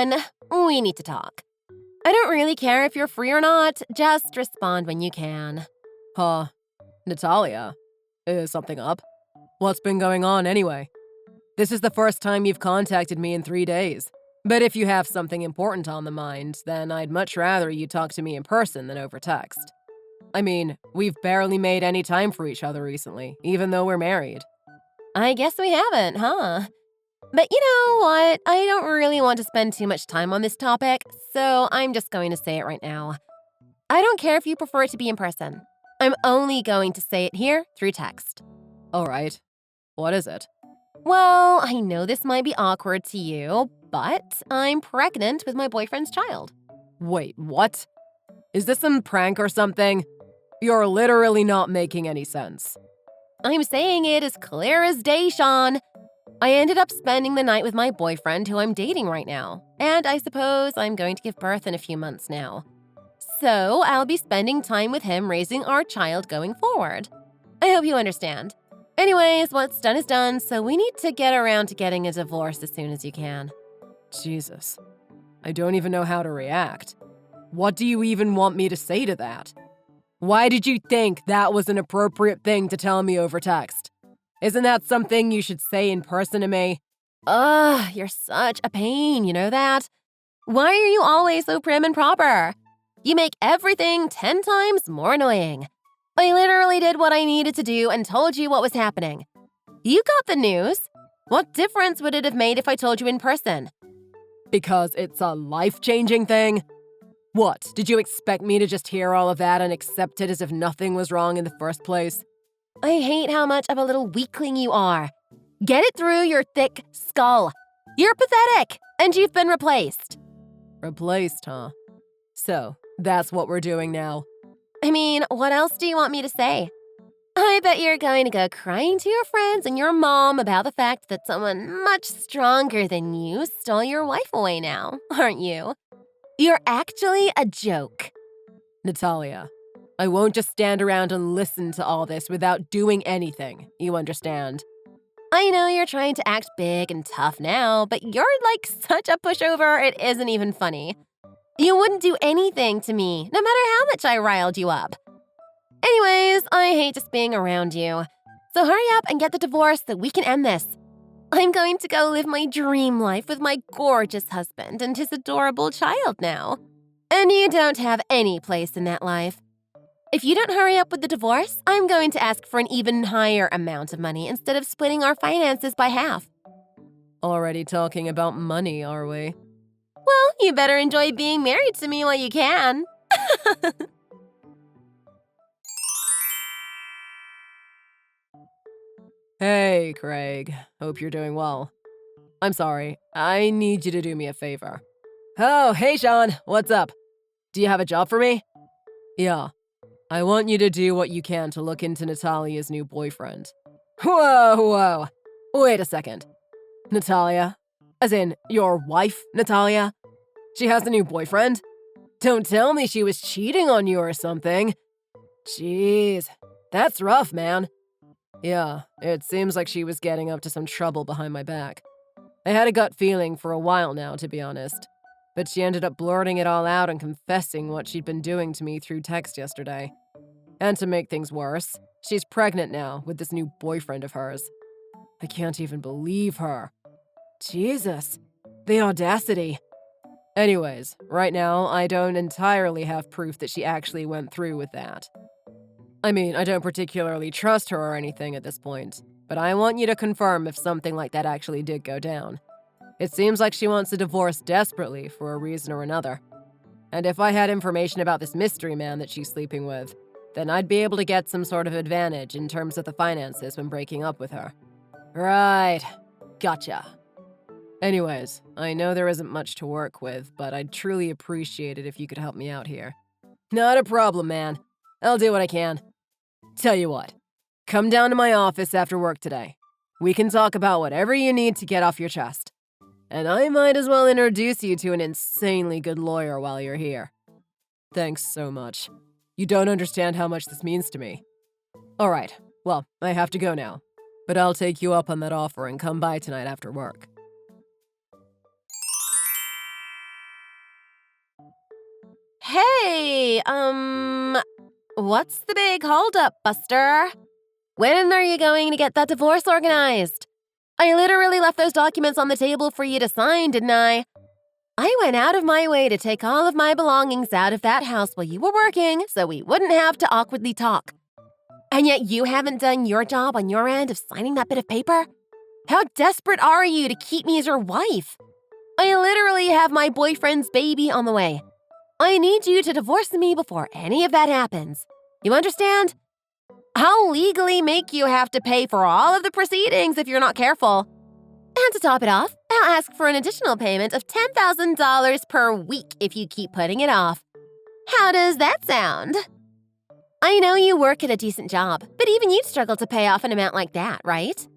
Sean, we need to talk. I don't really care if you're free or not, just respond when you can. Huh. Natalia, is something up? What's been going on anyway? This is the first time you've contacted me in 3 days. But if you have something important on the mind, then I'd much rather you talk to me in person than over text. I mean, we've barely made any time for each other recently, even though we're married. I guess we haven't, huh? But you know what? I don't really want to spend too much time on this topic, so I'm just going to say it right now. I don't care if you prefer it to be in person. I'm only going to say it here through text. All right. What is it? Well, I know this might be awkward to you, but I'm pregnant with my boyfriend's child. Wait, what? Is this some prank or something? You're literally not making any sense. I'm saying it as clear as day, Sean. I ended up spending the night with my boyfriend, who I'm dating right now, and I suppose I'm going to give birth in a few months now. So I'll be spending time with him raising our child going forward. I hope you understand. Anyways, what's done is done, so we need to get around to getting a divorce as soon as you can. Jesus. I don't even know how to react. What do you even want me to say to that? Why did you think that was an appropriate thing to tell me over text? Isn't that something you should say in person to me? Ugh, you're such a pain, you know that? Why are you always so prim and proper? You make everything 10 times more annoying. I literally did what I needed to do and told you what was happening. You got the news. What difference would it have made if I told you in person? Because it's a life-changing thing? What, did you expect me to just hear all of that and accept it as if nothing was wrong in the first place? I hate how much of a little weakling you are. Get it through your thick skull. You're pathetic, and you've been replaced. Replaced, huh? So, that's what we're doing now. I mean, what else do you want me to say? I bet you're going to go crying to your friends and your mom about the fact that someone much stronger than you stole your wife away now, aren't you? You're actually a joke. Natalia, I won't just stand around and listen to all this without doing anything, you understand? I know you're trying to act big and tough now, but you're like such a pushover, it isn't even funny. You wouldn't do anything to me, no matter how much I riled you up. Anyways, I hate just being around you. So hurry up and get the divorce so we can end this. I'm going to go live my dream life with my gorgeous husband and his adorable child now. And you don't have any place in that life. If you don't hurry up with the divorce, I'm going to ask for an even higher amount of money instead of splitting our finances by half. Already talking about money, are we? Well, you better enjoy being married to me while you can. Hey, Craig. Hope you're doing well. I'm sorry. I need you to do me a favor. Oh, hey, Sean. What's up? Do you have a job for me? Yeah. I want you to do what you can to look into Natalia's new boyfriend. Whoa. Wait a second. Natalia? As in, your wife, Natalia? She has a new boyfriend? Don't tell me she was cheating on you or something. Jeez. That's rough, man. Yeah, it seems like she was getting up to some trouble behind my back. I had a gut feeling for a while now, to be honest. But she ended up blurting it all out and confessing what she'd been doing to me through text yesterday. And to make things worse, she's pregnant now with this new boyfriend of hers. I can't even believe her. Jesus, the audacity. Anyways, right now, I don't entirely have proof that she actually went through with that. I mean, I don't particularly trust her or anything at this point, but I want you to confirm if something like that actually did go down. It seems like she wants a divorce desperately for a reason or another. And if I had information about this mystery man that she's sleeping with, then I'd be able to get some sort of advantage in terms of the finances when breaking up with her. Right. Gotcha. Anyways, I know there isn't much to work with, but I'd truly appreciate it if you could help me out here. Not a problem, man. I'll do what I can. Tell you what, come down to my office after work today. We can talk about whatever you need to get off your chest. And I might as well introduce you to an insanely good lawyer while you're here. Thanks so much. You don't understand how much this means to me. All right, well, I have to go now. But I'll take you up on that offer and come by tonight after work. Hey, what's the big holdup, Buster? When are you going to get that divorce organized? I literally left those documents on the table for you to sign, didn't I? I went out of my way to take all of my belongings out of that house while you were working so we wouldn't have to awkwardly talk. And yet you haven't done your job on your end of signing that bit of paper? How desperate are you to keep me as your wife? I literally have my boyfriend's baby on the way. I need you to divorce me before any of that happens. You understand? I'll legally make you have to pay for all of the proceedings if you're not careful. And to top it off, I'll ask for an additional payment of $10,000 per week if you keep putting it off. How does that sound? I know you work at a decent job, but even you'd struggle to pay off an amount like that, right?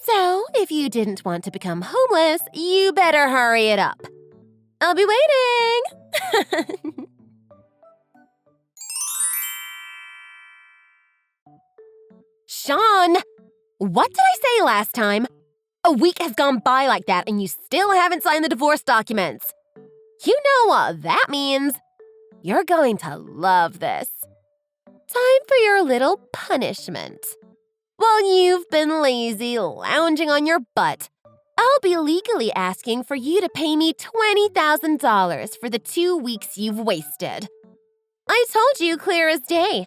So, if you didn't want to become homeless, you better hurry it up. I'll be waiting! Sean! What did I say last time? A week has gone by like that and you still haven't signed the divorce documents. You know what that means. You're going to love this. Time for your little punishment. While you've been lazy lounging on your butt, I'll be legally asking for you to pay me $20,000 for the 2 weeks you've wasted. I told you clear as day.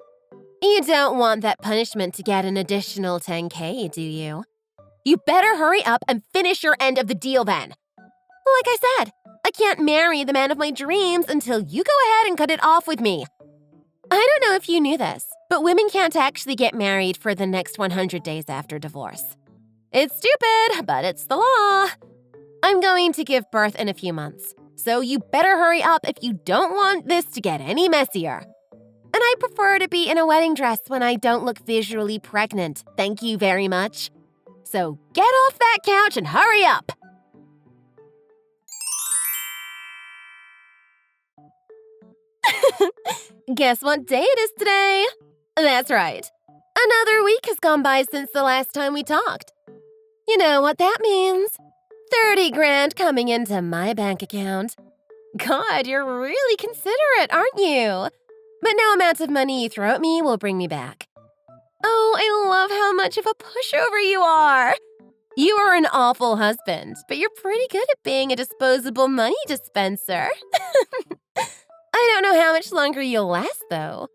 You don't want that punishment to get an additional $10K, do you? You better hurry up and finish your end of the deal then. Like I said, I can't marry the man of my dreams until you go ahead and cut it off with me. I don't know if you knew this, but women can't actually get married for the next 100 days after divorce. It's stupid, but it's the law. I'm going to give birth in a few months, so you better hurry up if you don't want this to get any messier. And I prefer to be in a wedding dress when I don't look visually pregnant, thank you very much. So get off that couch and hurry up! Guess what day it is today? That's right. Another week has gone by since the last time we talked. You know what that means. 30 grand coming into my bank account. God, you're really considerate, aren't you? But no amount of money you throw at me will bring me back. Oh, I love how much of a pushover you are. You are an awful husband, but you're pretty good at being a disposable money dispenser. I don't know how much longer you'll last, though.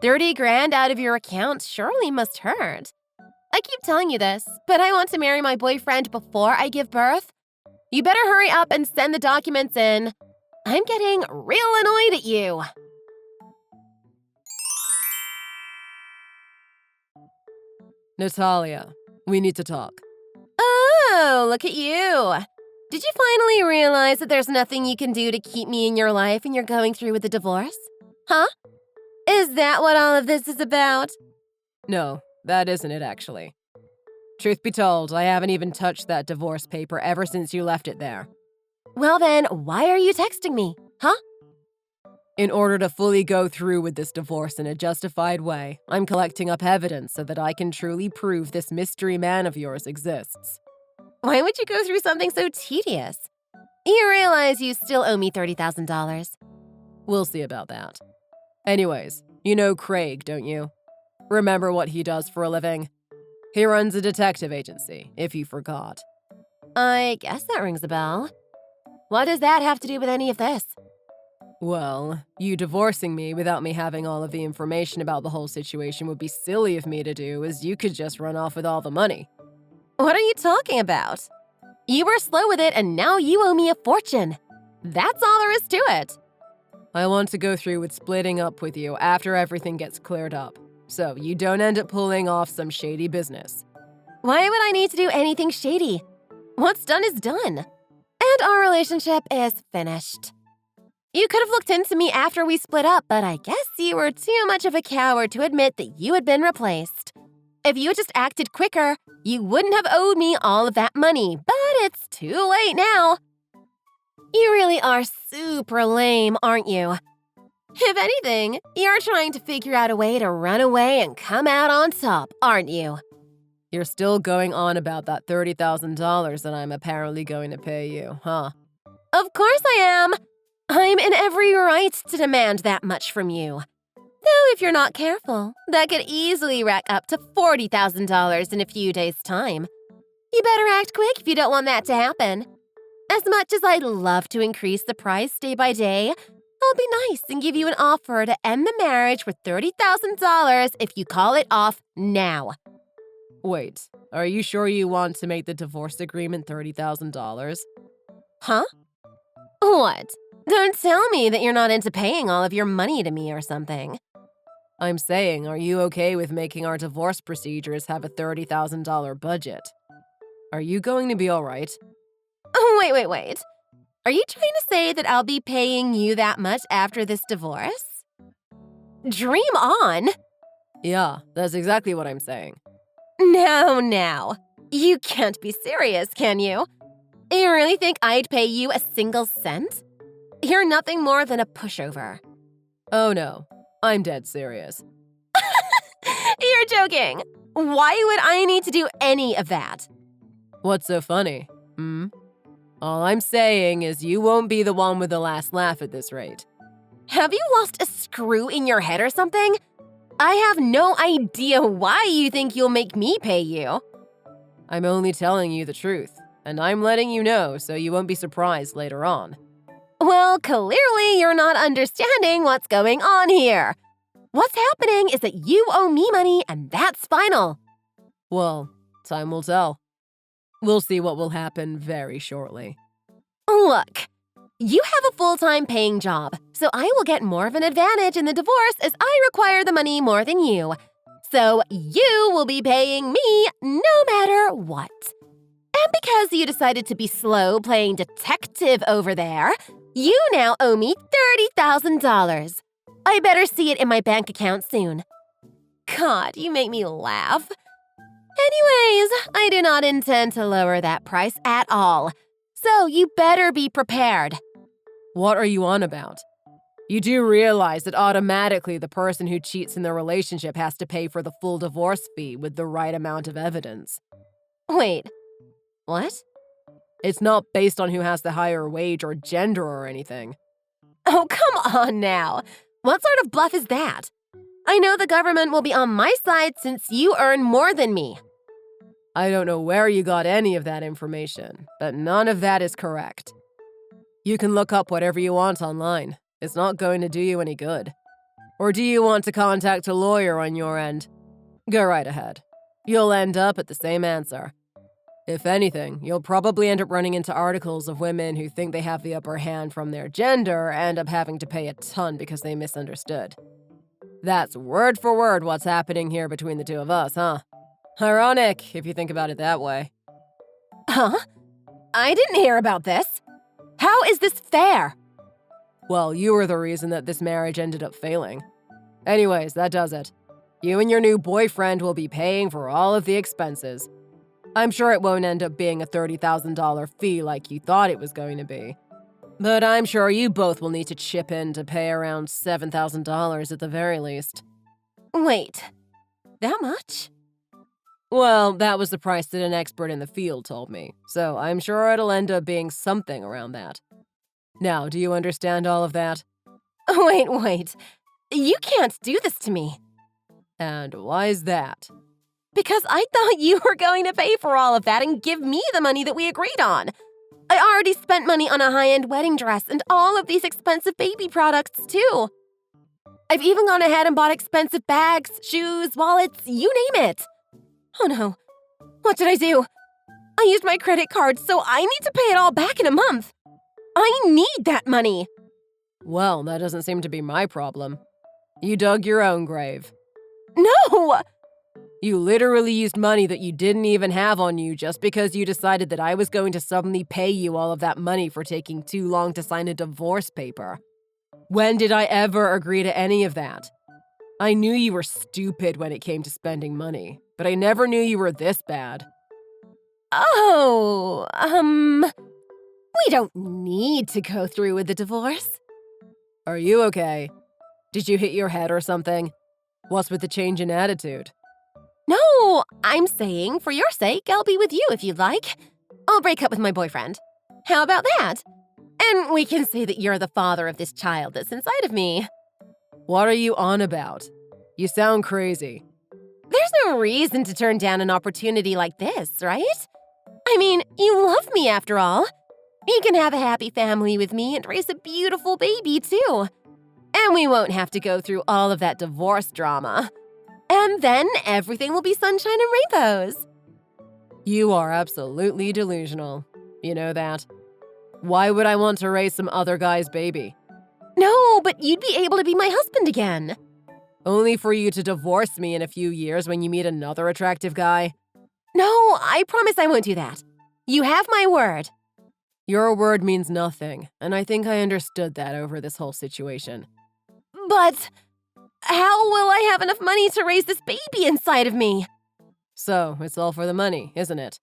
30 grand out of your account surely must hurt. I keep telling you this, but I want to marry my boyfriend before I give birth. You better hurry up and send the documents in. I'm getting real annoyed at you. Natalia, we need to talk. Oh, look at you. Did you finally realize that there's nothing you can do to keep me in your life and you're going through with the divorce? Huh? Is that what all of this is about? No, that isn't it, actually. Truth be told, I haven't even touched that divorce paper ever since you left it there. Well then, why are you texting me? Huh? In order to fully go through with this divorce in a justified way, I'm collecting up evidence so that I can truly prove this mystery man of yours exists. Why would you go through something so tedious? You realize you still owe me $30,000. We'll see about that. Anyways, you know Craig, don't you? Remember what he does for a living? He runs a detective agency, if you forgot. I guess that rings a bell. What does that have to do with any of this? Well, you divorcing me without me having all of the information about the whole situation would be silly of me to do, as you could just run off with all the money. What are you talking about? You were slow with it and now you owe me a fortune. That's all there is to it. I want to go through with splitting up with you after everything gets cleared up, so you don't end up pulling off some shady business. Why would I need to do anything shady? What's done is done. And our relationship is finished. You could have looked into me after we split up, but I guess you were too much of a coward to admit that you had been replaced. If you had just acted quicker, you wouldn't have owed me all of that money, but it's too late now. You really are super lame, aren't you? If anything, you're trying to figure out a way to run away and come out on top, aren't you? You're still going on about that $30,000 that I'm apparently going to pay you, huh? Of course I am. I'm in every right to demand that much from you. Though if you're not careful, that could easily rack up to $40,000 in a few days' time. You better act quick if you don't want that to happen. As much as I'd love to increase the price day by day, I'll be nice and give you an offer to end the marriage for $30,000 if you call it off now. Wait, are you sure you want to make the divorce agreement $30,000? Huh? What? Don't tell me that you're not into paying all of your money to me or something. I'm saying, are you okay with making our divorce procedures have a $30,000 budget? Are you going to be all right? Wait. Are you trying to say that I'll be paying you that much after this divorce? Dream on! Yeah, that's exactly what I'm saying. No. You can't be serious, can you? You really think I'd pay you a single cent? You're nothing more than a pushover. Oh no, I'm dead serious. You're joking. Why would I need to do any of that? What's so funny? All I'm saying is you won't be the one with the last laugh at this rate. Have you lost a screw in your head or something? I have no idea why you think you'll make me pay you. I'm only telling you the truth, and I'm letting you know so you won't be surprised later on. Well, clearly you're not understanding what's going on here. What's happening is that you owe me money, and that's final. Well, time will tell. We'll see what will happen very shortly. Look, you have a full-time paying job, so I will get more of an advantage in the divorce as I require the money more than you. So you will be paying me no matter what. And because you decided to be slow playing detective over there, you now owe me $30,000. I better see it in my bank account soon. God, you make me laugh. Anyways, I do not intend to lower that price at all, so you better be prepared. What are you on about? You do realize that automatically the person who cheats in the relationship has to pay for the full divorce fee with the right amount of evidence. Wait, what? It's not based on who has the higher wage or gender or anything. Oh, come on now. What sort of bluff is that? I know the government will be on my side since you earn more than me. I don't know where you got any of that information, but none of that is correct. You can look up whatever you want online. It's not going to do you any good. Or do you want to contact a lawyer on your end? Go right ahead. You'll end up at the same answer. If anything, you'll probably end up running into articles of women who think they have the upper hand from their gender and end up having to pay a ton because they misunderstood. That's word for word what's happening here between the two of us, huh? Ironic, if you think about it that way. Huh? I didn't hear about this. How is this fair? Well, you were the reason that this marriage ended up failing. Anyways, that does it. You and your new boyfriend will be paying for all of the expenses. I'm sure it won't end up being a $30,000 fee like you thought it was going to be. But I'm sure you both will need to chip in to pay around $7,000 at the very least. Wait, that much? Well, that was the price that an expert in the field told me, so I'm sure it'll end up being something around that. Now, do you understand all of that? Wait. You can't do this to me. And why is that? Because I thought you were going to pay for all of that and give me the money that we agreed on. I already spent money on a high-end wedding dress and all of these expensive baby products, too. I've even gone ahead and bought expensive bags, shoes, wallets, you name it. Oh no. What did I do? I used my credit card, so I need to pay it all back in a month. I need that money. Well, that doesn't seem to be my problem. You dug your own grave. No! You literally used money that you didn't even have on you just because you decided that I was going to suddenly pay you all of that money for taking too long to sign a divorce paper. When did I ever agree to any of that? I knew you were stupid when it came to spending money, but I never knew you were this bad. Oh, we don't need to go through with the divorce. Are you okay? Did you hit your head or something? What's with the change in attitude? No, I'm saying, for your sake, I'll be with you if you'd like. I'll break up with my boyfriend. How about that? Then we can say that you're the father of this child that's inside of me. What are you on about? You sound crazy. There's no reason to turn down an opportunity like this, right? I mean, you love me after all. You can have a happy family with me and raise a beautiful baby, too. And we won't have to go through all of that divorce drama. And then everything will be sunshine and rainbows. You are absolutely delusional. You know that. Why would I want to raise some other guy's baby? No, but you'd be able to be my husband again. Only for you to divorce me in a few years when you meet another attractive guy? No, I promise I won't do that. You have my word. Your word means nothing, and I think I understood that over this whole situation. But how will I have enough money to raise this baby inside of me? So, it's all for the money, isn't it?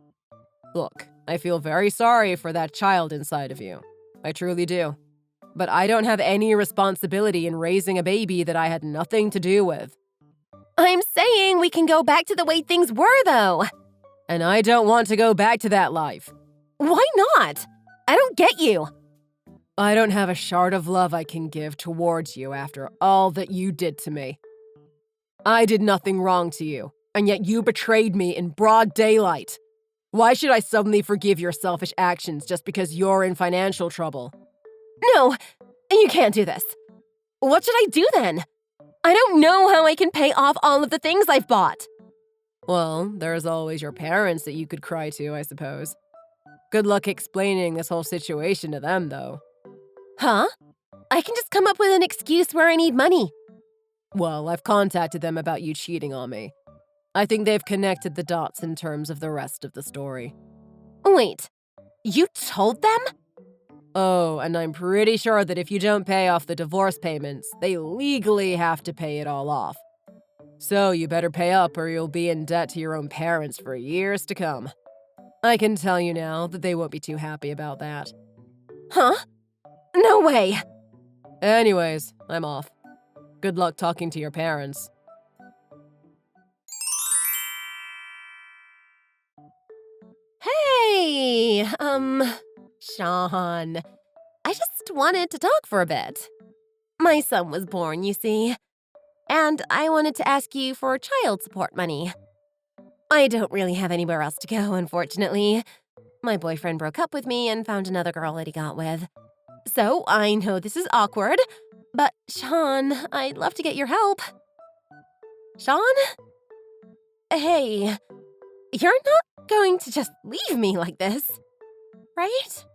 Look, I feel very sorry for that child inside of you. I truly do. But I don't have any responsibility in raising a baby that I had nothing to do with. I'm saying we can go back to the way things were, though. And I don't want to go back to that life. Why not? I don't get you. I don't have a shard of love I can give towards you after all that you did to me. I did nothing wrong to you, and yet you betrayed me in broad daylight. Why should I suddenly forgive your selfish actions just because you're in financial trouble? No, you can't do this. What should I do then? I don't know how I can pay off all of the things I've bought. Well, there's always your parents that you could cry to, I suppose. Good luck explaining this whole situation to them, though. Huh? I can just come up with an excuse where I need money. Well, I've contacted them about you cheating on me. I think they've connected the dots in terms of the rest of the story. Wait, you told them? Oh, and I'm pretty sure that if you don't pay off the divorce payments, they legally have to pay it all off. So you better pay up or you'll be in debt to your own parents for years to come. I can tell you now that they won't be too happy about that. Huh? No way. Anyways, I'm off. Good luck talking to your parents. Hey, Sean. I just wanted to talk for a bit. My son was born, you see. And I wanted to ask you for child support money. I don't really have anywhere else to go, unfortunately. My boyfriend broke up with me and found another girl that he got with. So I know this is awkward, but Sean, I'd love to get your help. Sean? Hey, you're not going to just leave me like this, right?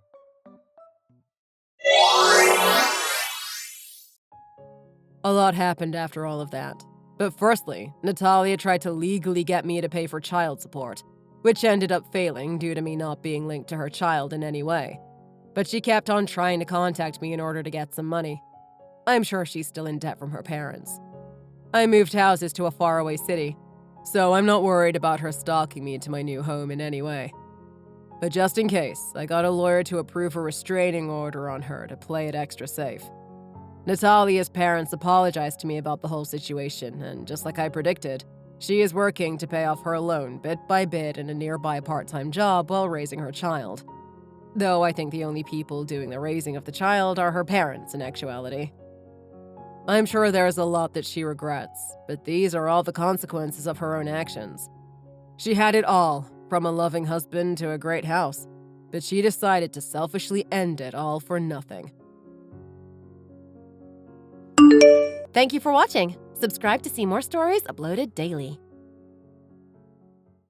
A lot happened after all of that. But firstly, Natalia tried to legally get me to pay for child support, which ended up failing due to me not being linked to her child in any way. But she kept on trying to contact me in order to get some money. I'm sure she's still in debt from her parents. I moved houses to a faraway city, so I'm not worried about her stalking me into my new home in any way. But just in case, I got a lawyer to approve a restraining order on her to play it extra safe. Natalia's parents apologized to me about the whole situation, and just like I predicted, she is working to pay off her loan bit by bit in a nearby part-time job while raising her child. Though I think the only people doing the raising of the child are her parents in actuality. I'm sure there's a lot that she regrets, but these are all the consequences of her own actions. She had it all, from a loving husband to a great house, but she decided to selfishly end it all for nothing. Thank you for watching. Subscribe to see more stories uploaded daily.